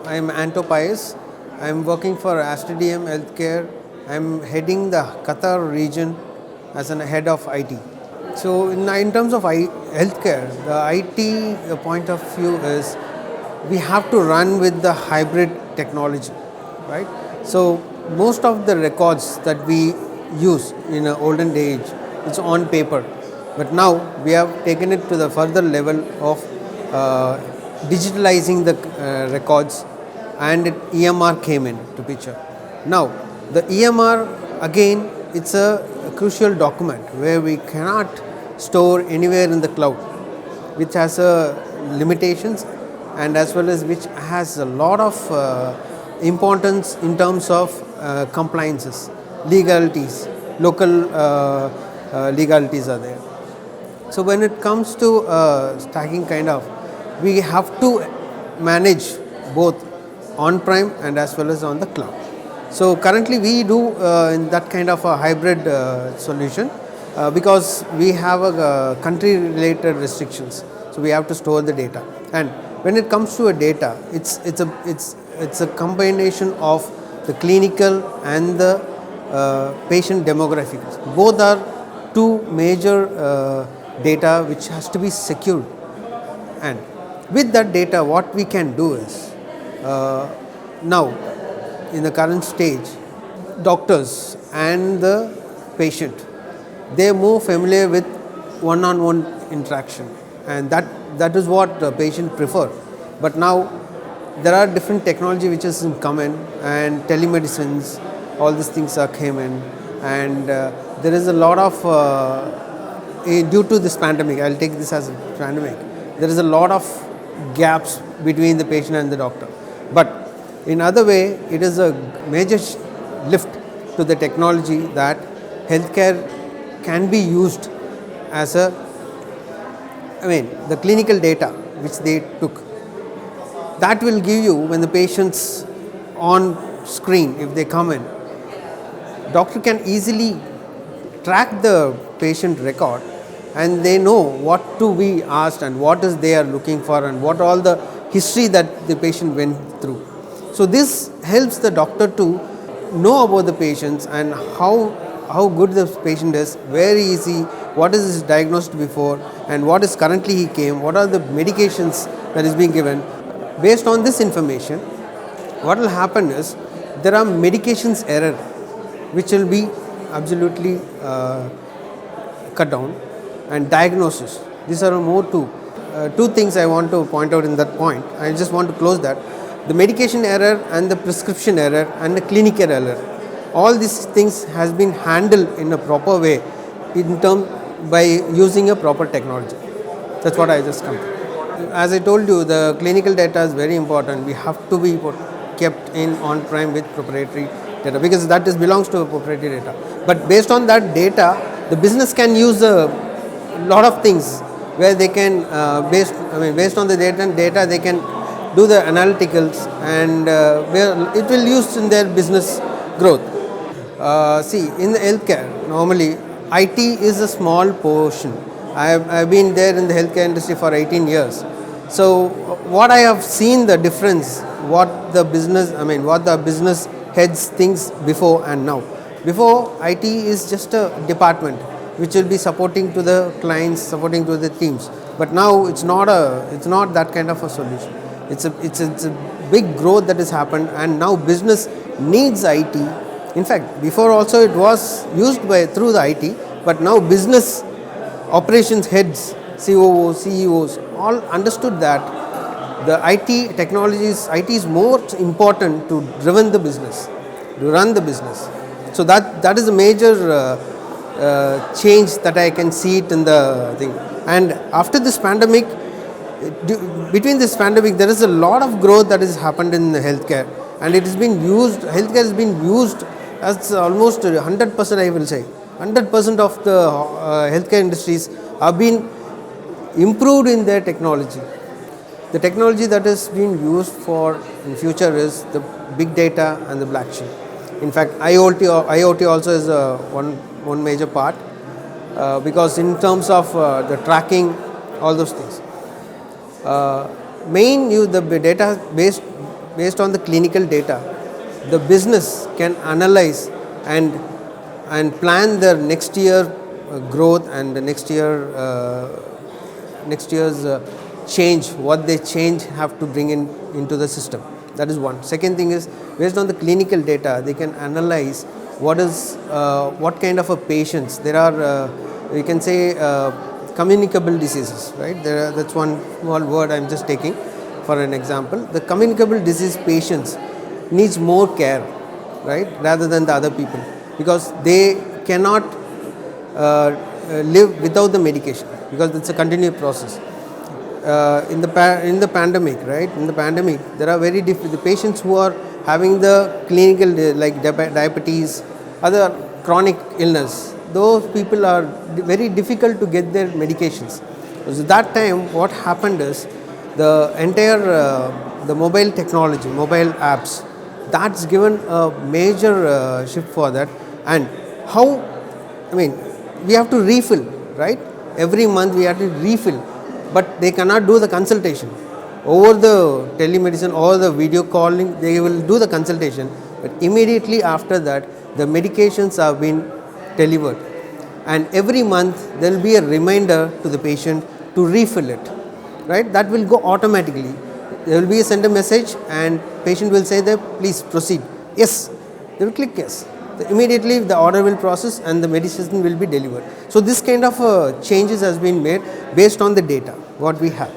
I'm Anto Pius. I'm working for AstraDM Healthcare. I'm heading the Qatar region as an head of IT. So in terms of healthcare, the IT point of view is we have to run with the hybrid technology, right? So most of the records that we use in an olden age, it's on paper, but now we have taken it to the further level of digitalizing the records, and EMR came into picture. Now the EMR, again, it's a crucial document where we cannot store anywhere in the cloud, which has limitations, and as well as which has a lot of importance in terms of compliances, legalities, local legalities are there. So when it comes to stacking kind of, we have to manage both on-prem and as well as on the cloud. So currently we do in that kind of a hybrid solution because we have a country-related restrictions. So we have to store the data, and when it comes to a data, it's a combination of the clinical and the patient demographics. Both are two major data which has to be secured, and with that data what we can do is now in the current stage, doctors and the patient, they are more familiar with one-on-one interaction, and that is what the patient prefer. But now there are different technology which has come in, and telemedicines, all these things are came in, and there is a lot of due to this pandemic, I'll take this as a pandemic, there is a lot of gaps between the patient and the doctor. But in other way, it is a major lift to the technology that healthcare can be used as the clinical data which they took, that will give you, when the patients on screen, if they come in, doctor can easily track the patient record, and they know what to be asked and what is they are looking for and what all the history that the patient went through. So this helps the doctor to know about the patients and how good the patient is, where is he, what is his diagnosed before, and what is currently he came, what are the medications that is being given. Based on this information, what will happen is there are medications error which will be absolutely cut down, and diagnosis. These are more two things I want to point out in that point. I just want to close that. The medication error and the prescription error and the clinical error, all these things has been handled in a proper way by using a proper technology. That's what I just come to. As I told you, the clinical data is very important. We have to be kept in on-prem with proprietary data, because that belongs to a proprietary data. But based on that data, the business can use a lot of things where they can based on the data they can do the analyticals, and where it will use in their business growth. See, in the healthcare, normally IT is a small portion. I've been there in the healthcare industry for 18 years. So what I have seen the difference, what the business heads thinks before and now. Before, IT is just a department which will be supporting to the clients, supporting to the teams. But now it's not that kind of a solution. It's a big growth that has happened, and now business needs IT. In fact, before also it was used through the IT, but now business operations heads, COOs, CEOs, all understood that the IT technologies, IT is more important to run the business. So that is a major change that I can see it in the thing. And after this pandemic, between this pandemic, there is a lot of growth that has happened in the healthcare, and it has been used. Healthcare has been used as almost 100%. I will say 100% of the healthcare industries have been improved in their technology. The technology that is being used in future is the big data and the blockchain. In fact, IoT also is one major part, because in terms of the tracking, all those things. The data based based on the clinical data, the business can analyze and plan their next year growth and the next year's change, what they change have to bring in into the system. That is one. Second thing is, based on the clinical data, they can analyze what kind of a patients there are. We can say communicable diseases, right? That's one small word I'm just taking for an example. The communicable disease patients needs more care, right, rather than the other people, because they cannot live without the medication, because it's a continuous process. In the pandemic, right? In the pandemic, there are the patients who are having the clinical like diabetes, other chronic illness. Those people are very difficult to get their medications. So that time, what happened is the entire the mobile technology, mobile apps, that's given a major shift for that. And how, I mean, we have to refill, right? Every month we have to refill, but they cannot do the consultation over the telemedicine or the video calling. They will do the consultation, but immediately after that the medications have been delivered, and every month there will be a reminder to the patient to refill it, right? That will go automatically. There will be a send a message and patient will say that please proceed. Yes, they will click yes. Immediately the order will process and the medicine will be delivered. So this kind of changes has been made based on the data what we have.